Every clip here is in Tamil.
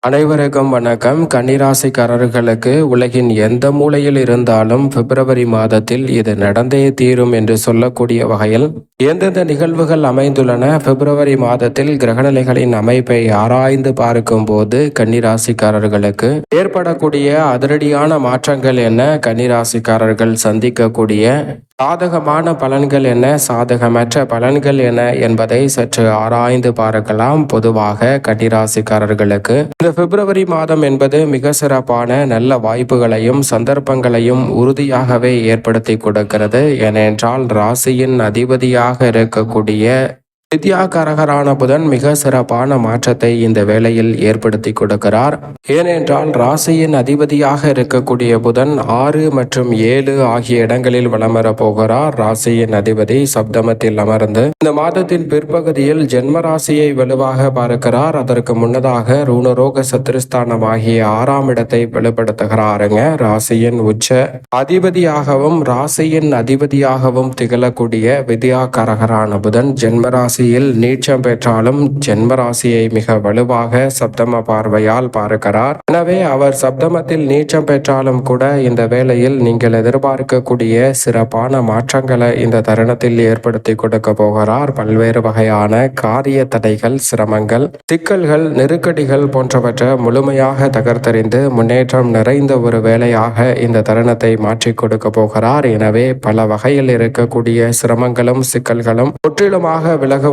அனைவருக்கும் வணக்கம். கன்னிராசிக்காரர்களுக்கு உலகின் எந்த மூலையில் இருந்தாலும் பிப்ரவரி மாதத்தில் இது நடந்தே தீரும் என்று சொல்லக்கூடிய வகையில் எந்தெந்த நிகழ்வுகள் அமைந்துள்ளன, பிப்ரவரி மாதத்தில் கிரகநிலைகளின் அமைப்பை ஆராய்ந்து பார்க்கும் போது கன்னிராசிக்காரர்களுக்கு ஏற்படக்கூடிய அதிரடியான மாற்றங்கள் என்ன, கன்னிராசிக்காரர்கள் சந்திக்கக்கூடிய சாதகமான பலன்கள் என்ன, சாதகமற்ற பலன்கள் என்ன என்பதை சற்று ஆராய்ந்து பார்க்கலாம். பொதுவாக கன்னிராசிக்காரர்களுக்கு இந்த பிப்ரவரி மாதம் என்பது மிக சிறப்பான நல்ல வாய்ப்புகளையும் சந்தர்ப்பங்களையும் உறுதியாகவே ஏற்படுத்தி கொடுக்கிறது. ஏனென்றால் ராசியின் அதிபதியாக இருக்கக்கூடிய வித்யாகாரகரான புதன் மிக சிறப்பான மாற்றத்தை இந்த வேளையில் ஏற்படுத்தி கொடுக்கிறார். ஏனென்றால் ராசியின் அதிபதியாக இருக்கக்கூடிய புதன் 6 மற்றும் 7 ஆகிய இடங்களில் வலம் வர போகிறார். ராசியின் அதிபதி சப்தமத்தில் அமர்ந்து இந்த மாதத்தின் பிற்பகுதியில் ஜென்ம ராசியை வலுவாக பார்க்கிறார். அதற்கு முன்னதாக ரூணரோக சத்துருஸ்தானம் ஆகிய 6ஆம் இடத்தை வலுப்படுத்துகிறாருங்க. ராசியின் உச்ச அதிபதியாகவும் ராசியின் அதிபதியாகவும் திகழக்கூடிய வித்யாகாரகரான புதன் ஜென்மராசி நீச்சம் பெற்றாலும் ஜென்மராசியை மிக வலுவாக சப்தம பார்வையால் பார்க்கிறார். எனவே அவர் சப்தமத்தில் நீச்சம் பெற்றாலும் கூட இந்த வேளையில் நீங்கள் எதிர்பார்க்கக்கூடிய சிறப்பான மாற்றங்களை இந்த தருணத்தில் ஏற்படுத்தி கொடுக்க போகிறார். பல்வேறு வகையான காரிய தடைகள், சிரமங்கள், சிக்கல்கள், நெருக்கடிகள் போன்றவற்றை முழுமையாக தகர்த்தெறிந்து முன்னேற்றம் நிறைந்த ஒரு வேலையாக இந்த தருணத்தை மாற்றி கொடுக்க போகிறார். எனவே பல வகையில் இருக்கக்கூடிய சிரமங்களும் சிக்கல்களும் முற்றிலுமாக விலகுவதோடு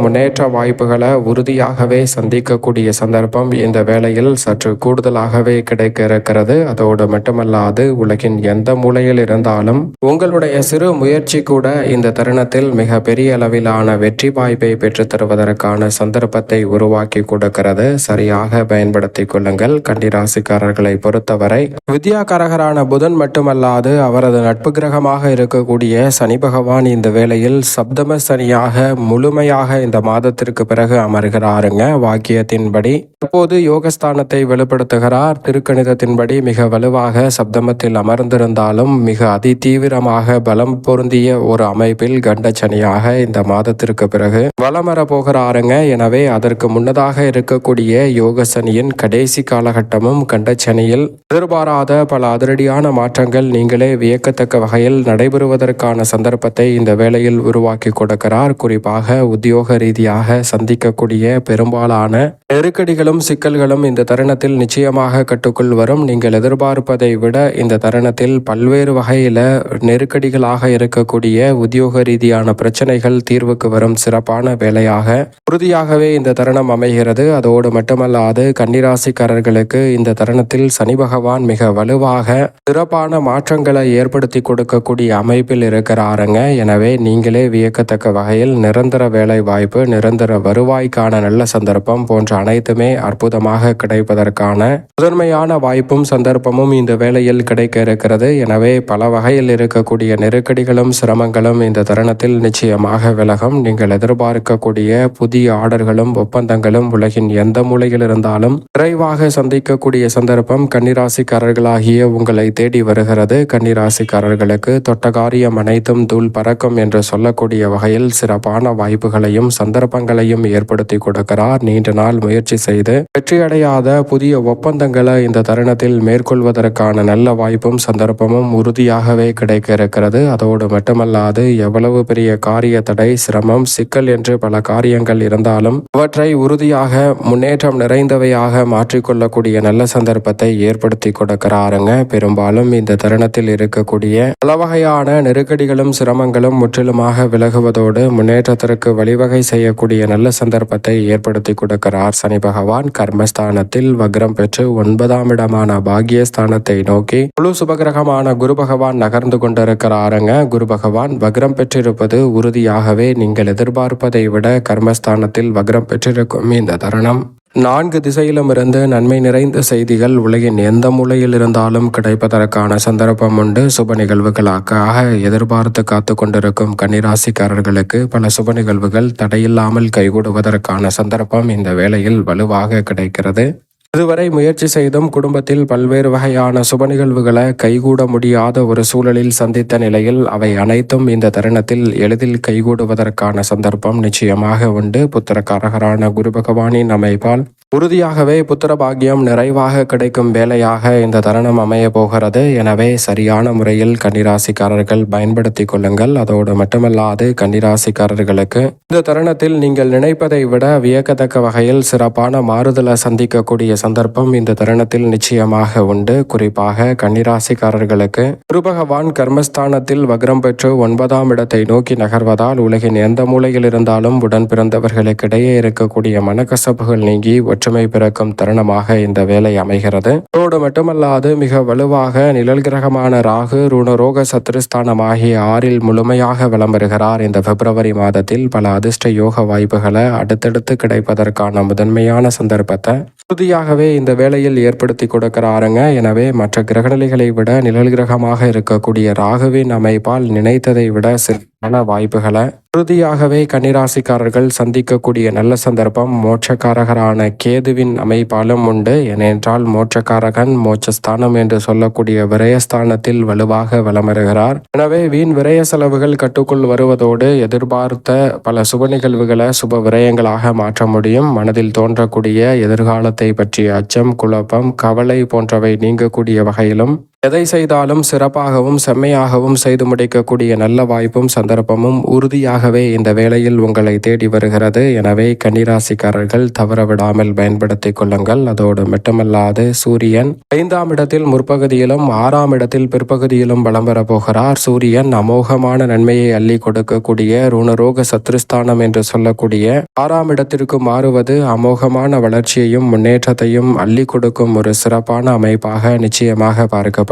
முன்னேற்ற வாய்ப்புகளை உறுதியாகவே சந்திக்கக்கூடிய சந்தர்ப்பம் இந்த வேளையில் சற்று கூடுதலாகவே கிடைக்க இருக்கிறது. அதோடு மட்டுமல்லாது உலகின் எந்த மூலையில் இருந்தாலும் உங்களுடைய சிறு முயற்சி கூட இந்த தருணத்தில் மிக பெரிய அளவிலான வெற்றி வாய்ப்பை பெற்று தருவதற்கான சந்தர்ப்பத்தை உருவாக்கி கொடுக்கிறது. சரியாக பயன்படுத்திக் கொள்ளுங்கள். கன்னிராசிக்காரர்களை பொறுத்தவரை வித்யாகாரகரான புதன் மட்டுமல்லாது அவரது நட்பு கிரகமாக இருக்கக்கூடிய சனி பகவான் இந்த வேளையில் சப்தம சனியாக முழுமையாக இந்த மாதத்திற்கு பிறகு அமர்கிறாருங்க. வாக்கியத்தின்படி இப்போது யோகஸ்தானத்தை வெளிப்படுத்துகிறார். திருக்கணிதத்தின்படி மிக வலுவாக சப்தமத்தில் அமர்ந்திருந்தாலும் மிக அதி தீவிரமாக பலம் பொருந்திய ஒரு அமைப்பில் கண்டச்சனியாக இந்த மாதத்திற்கு பிறகு வலமர போகிறாருங்க. எனவே அதற்கு முன்னதாக இருக்கக்கூடிய யோக சனியின் கடைசி காலகட்டமும் கண்டச்சனியில் எதிர்பாராத பல அதிரடியான மாற்றங்கள் நீங்களே வியக்கத்தக்க வகையில் நடைபெறுவதற்கான சந்தர்ப்பத்தை இந்த வேளையில் உருவாக்கி கொடுக்கிறார். குறிப்பாக உத்தியோக ரீதியாக சந்திக்கக்கூடிய பெரும்பாலான நெருக்கடிகளும் சிக்கல்களும் இந்த தருணத்தில் நிச்சயமாக கட்டுக்குள் வரும். நீங்கள் எதிர்பார்ப்பதை விட இந்த தருணத்தில் பல்வேறு வகையில நெருக்கடிகளாக இருக்கக்கூடிய உத்தியோக ரீதியான பிரச்சனைகள் தீர்வுக்கு வரும் சிறப்பான வேலையாக உறுதியாகவே இந்த தருணம் அமைகிறது. அதோடு மட்டுமல்லாது கன்னிராசிக்காரர்களுக்கு இந்த தருணத்தில் சனி பகவான் மிக வலுவாக சிறப்பான மாற்றங்களை ஏற்படுத்தி கொடுக்கக்கூடிய அமைப்பில் இருக்கிறாருங்க. எனவே நீங்களே வியக்கத்தக்க வகையில் நிரந்தர வேலை வாய்ப்பு, நிரந்தர வருவாய்க்கான நல்ல சந்தர்ப்பம் போன்ற அனைத்துமே அற்புதமாக கிடைப்பதற்கான முதன்மையான வாய்ப்பும் சந்தர்ப்பமும் இந்த வேளையில் கிடைக்க இருக்கிறது. எனவே பல வகையில் இருக்கக்கூடிய நெருக்கடிகளும் சிரமங்களும் இந்த தருணத்தில் நிச்சயமாக விலகும். நீங்கள் எதிர்பார்க்கக்கூடிய புதிய ஆர்டர்களும் ஒப்பந்தங்களும் உலகின் எந்த மூலையில் இருந்தாலும் விரைவாக சந்திக்கக்கூடிய சந்தர்ப்பம் கன்னிராசிக்காரர்களாகிய உங்களை தேடி வருகிறது. கன்னிராசிக்காரர்களுக்கு தொட்ட காரியம் அனைத்தும் தூள் பறக்கும் என்று சொல்லக்கூடிய வகையில் சிறப்பான வாய்ப்புகளையும் சந்தர்ப்பங்களையும் ஏற்படுத்தி கொடுக்கிறார். நீண்ட நாள் முயற்சி செய்து வெற்றியடையாத புதிய ஒப்பந்தங்களை இந்த தருணத்தில் மேற்கொள்வதற்கான நல்ல வாய்ப்பும் சந்தர்ப்பமும் உறுதியாகவே கிடைக்க இருக்கிறது. அதோடு மட்டுமல்லாது எவ்வளவு பெரிய காரிய தடை, சிரமம், சிக்கல் என்று பல காரியங்கள் இருந்தாலும் அவற்றை உறுதியாக முன்னேற்றம் நிறைந்தவையாக மாற்றிக்கொள்ளக்கூடிய நல்ல சந்தர்ப்பத்தை ஏற்படுத்தி கொடுக்கிறாருங்க. பெரும்பாலும் இந்த தருணத்தில் இருக்கக்கூடிய பல வகையான நெருக்கடிகளும் சிரமங்களும் முற்றிலுமாக விலகுவதோடு முன்னேற்றத்திற்கு வழிவகை செய்யக்கூடிய நல்ல சந்தர்ப்பத்தை ஏற்படுத்தி கொடுக்கிறார். சனி பகவான் கர்மஸ்தானத்தில் வக்ரம் பெற்று 9ஆம் இடமான பாக்கியஸ்தானத்தை நோக்கி முழு சுபகிரகமான குரு பகவான் நகர்ந்து கொண்டிருக்கிறாருங்க. குரு பகவான் வக்ரம் பெற்றிருப்பது உறுதியாகவே நீங்கள் எதிர்பார்ப்பதை விட கர்மஸ்தானத்தில் வக்ரம் பெற்றிருக்கும் இந்த தருணம் 4 திசையிலும் இருந்து நன்மை நிறைந்த செய்திகள் உலகின் எந்த மூலையில் இருந்தாலும் கிடைப்பதற்கான சந்தர்ப்பம் உண்டு. சுப நிகழ்வுகளுக்காக எதிர்பார்த்து காத்து கொண்டிருக்கும் கன்னிராசிக்காரர்களுக்கு பல சுப நிகழ்வுகள் தடையில்லாமல் கைகூடுவதற்கான சந்தர்ப்பம் இந்த வேளையில் வலுவாக கிடைக்கிறது. இதுவரை முயற்சி செய்தும் குடும்பத்தில் பல்வேறு வகையான சுப நிகழ்வுகளை கைகூட முடியாத ஒரு சூழலில் சந்தித்த நிலையில் அவை அனைத்தும் இந்த தருணத்தில் எளிதில் கைகூடுவதற்கான சந்தர்ப்பம் நிச்சயமாக உண்டு. புத்திரக்காரகரான குரு பகவானின் அமைப்பால் உறுதியாகவே புத்திர பாக்கியம் நிறைவாக கிடைக்கும் வேலையாக இந்த தருணம் அமைய போகிறது. எனவே சரியான முறையில் கன்னிராசிக்காரர்கள் பயன்படுத்திக் கொள்ளுங்கள். அதோடு மட்டுமல்லாது கன்னிராசிக்காரர்களுக்கு இந்த தருணத்தில் நீங்கள் நினைப்பதை விட வியக்கத்தக்க வகையில் சிறப்பான மாறுதலை சந்திக்கக்கூடிய சந்தர்ப்பம் இந்த தருணத்தில் நிச்சயமாக உண்டு. குறிப்பாக கன்னிராசிக்காரர்களுக்கு குரு பகவான் கர்மஸ்தானத்தில் வக்ரம் பெற்று 9ஆம் இடத்தை நோக்கி நகர்வதால் உலகின் எந்த மூலையில் இருந்தாலும் உடன் பிறந்தவர்களுக்கிடையே இருக்கக்கூடிய மனக்கசப்புகள் நீங்கி ஒற்றுமை பிறக்கும் தருணமாக இந்த வேலை அமைகிறது. அதோடு மட்டுமல்லாது மிக வலுவாக நிழல் கிரகமான ராகு ருணரோக சத்துருஸ்தானம் ஆகிய 6ல் முழுமையாக வலம் வருகிறார். இந்த பிப்ரவரி மாதத்தில் பல அதிர்ஷ்ட யோக வாய்ப்புகளை அடுத்தடுத்து கிடைப்பதற்கான முதன்மையான சந்தர்ப்பத்தை உறுதியாகவே இந்த வேளையில் ஏற்படுத்தி கொடுக்கிறாருங்க. எனவே மற்ற கிரகநிலைகளை விட நிழல் கிரகமாக இருக்கக்கூடிய ராகுவின் அமைப்பால் நினைத்ததை விட சிறப்பான வாய்ப்புகளை உறுதியாகவே கன்னிராசிக்காரர்கள் சந்திக்கக்கூடிய நல்ல சந்தர்ப்பம் மோட்சக்காரகரான கேதுவின் அமைப்பாலும் உண்டு. ஏனென்றால் மோட்சக்காரகன் மோட்சஸ்தானம் என்று சொல்லக்கூடிய விரயஸ்தானத்தில் வலுவாக வலம் வருகிறார். எனவே வீண் விரய செலவுகள் கட்டுக்குள் வருவதோடு எதிர்பார்த்த பல சுப நிகழ்வுகளை சுப விரயங்களாக மாற்ற முடியும். மனதில் தோன்றக்கூடிய எதிர்காலத்தை பற்றிய அச்சம், குழப்பம், கவலை போன்றவை நீங்கக்கூடிய வகையிலும் எதை செய்தாலும் சிறப்பாகவும் செம்மையாகவும் செய்து முடிக்கக்கூடிய நல்ல வாய்ப்பும் சந்தர்ப்பமும் உறுதியாகவே இந்த வேளையில் உங்களை தேடி வருகிறது. எனவே கன்னிராசிக்காரர்கள் தவறவிடாமல் பயன்படுத்திக் கொள்ளுங்கள். அதோடு மட்டுமல்லாது சூரியன் 5ஆம் இடத்தில் முற்பகுதியிலும் 6ஆம் இடத்தில் பிற்பகுதியிலும் வலம் பெற போகிறார். சூரியன் அமோகமான நன்மையை அள்ளி கொடுக்கக்கூடிய ருணரோக சத்ருஸ்தானம் என்று சொல்லக்கூடிய 6ஆம் இடத்திற்கு மாறுவது அமோகமான வளர்ச்சியையும் முன்னேற்றத்தையும் அள்ளி கொடுக்கும் ஒரு சிறப்பான அமைப்பாக நிச்சயமாக பார்க்கப்படும்.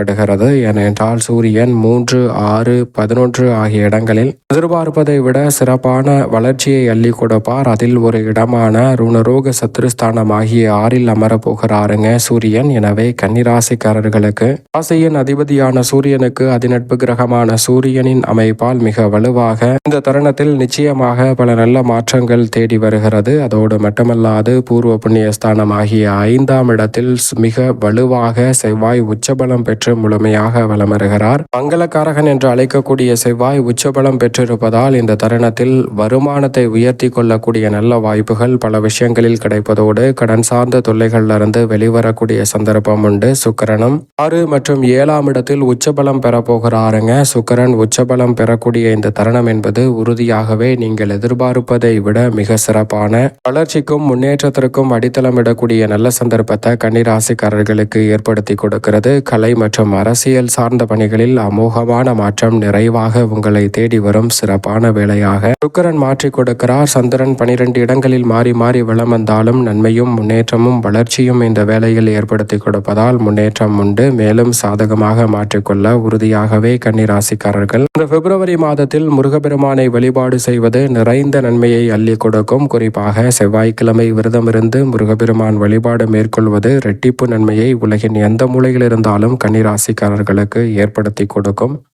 ஏனென்றால் சூரியன் 3, 6, 11 ஆகிய இடங்களில் எதிர்பார்ப்பதை விட சிறப்பான வளர்ச்சியை அள்ளி கொடுப்பார். அதில் ஒரு இடமான ருணரோக சத்துருஸ்தானம் ஆகிய 6ல் அமரப் போகிறாருங்க சூரியன். எனவே கன்னிராசிக்காரர்களுக்கு ராசியின் அதிபதியான சூரியனுக்கு அதிநட்பு கிரகமான சூரியனின் அமைப்பால் மிக வலுவாக இந்த தருணத்தில் நிச்சயமாக பல நல்ல மாற்றங்கள் தேடி வருகிறது. அதோடு மட்டுமல்லாது பூர்வ புண்ணியஸ்தானம் ஆகிய 5ஆம் இடத்தில் மிக வலுவாக செவ்வாய் உச்சபலம் பெற்று முழுமையாக வலம் வருகிறார். மங்களக்காரகன் என்று அழைக்கக்கூடிய செவ்வாய் உச்சபலம் பெற்றிருப்பதால் இந்த தருணத்தில் வருமானத்தை உயர்த்தி கொள்ளக்கூடிய நல்ல வாய்ப்புகள் பல விஷயங்களில் கிடைப்பதோடு கடன் சார்ந்த தொல்லைகளிலிருந்து வெளிவரக்கூடிய சந்தர்ப்பம் உண்டு. சுக்கிரனும் 6 மற்றும் 7ஆம் இடத்தில் உச்சபலம் பெற போகிறாருங்க. சுக்கிரன் உச்சபலம் பெறக்கூடிய இந்த தருணம் என்பது உறுதியாகவே நீங்கள் எதிர்பார்ப்பதை விட மிக சிறப்பான வளர்ச்சிக்கும் முன்னேற்றத்திற்கும் அடித்தளமிடக்கூடிய நல்ல சந்தர்ப்பத்தை கன்னிராசிக்காரர்களுக்கு ஏற்படுத்தி கொடுக்கிறது. கலை மற்றும் அரசியல் சார்ந்த பணிகளில் அமோகமான மாற்றம் நிறைவாக உங்களை தேடி வரும் சிறப்பான வேளையாக சுக்கிரன் மாற்றிக் கொடுக்கிறார். சந்திரன் 12 இடங்களில் மாறி மாறி வலம் வந்தாலும் நன்மையும் முன்னேற்றமும் வளர்ச்சியும் இந்த வேளையில் ஏற்படுத்தி கொடுப்பதால் முன்னேற்றம் உண்டு. மேலும் சாதகமாக மாற்றிக்கொள்ள உறுதியாகவே கன்னிராசிக்காரர்கள் இந்த பிப்ரவரி மாதத்தில் முருகப்பெருமானை வழிபாடு செய்வது நிறைந்த நன்மையை அள்ளி கொடுக்கும். குறிப்பாக செவ்வாய்க்கிழமை விரதமிருந்து முருகப்பெருமான் வழிபாடு மேற்கொள்வது இரட்டிப்பு நன்மையை உலகின் எந்த மூலையில் இருந்தாலும் கன்னிராசிக்காரர்களுக்கு ஏற்படுத்தி கொடுக்கும்.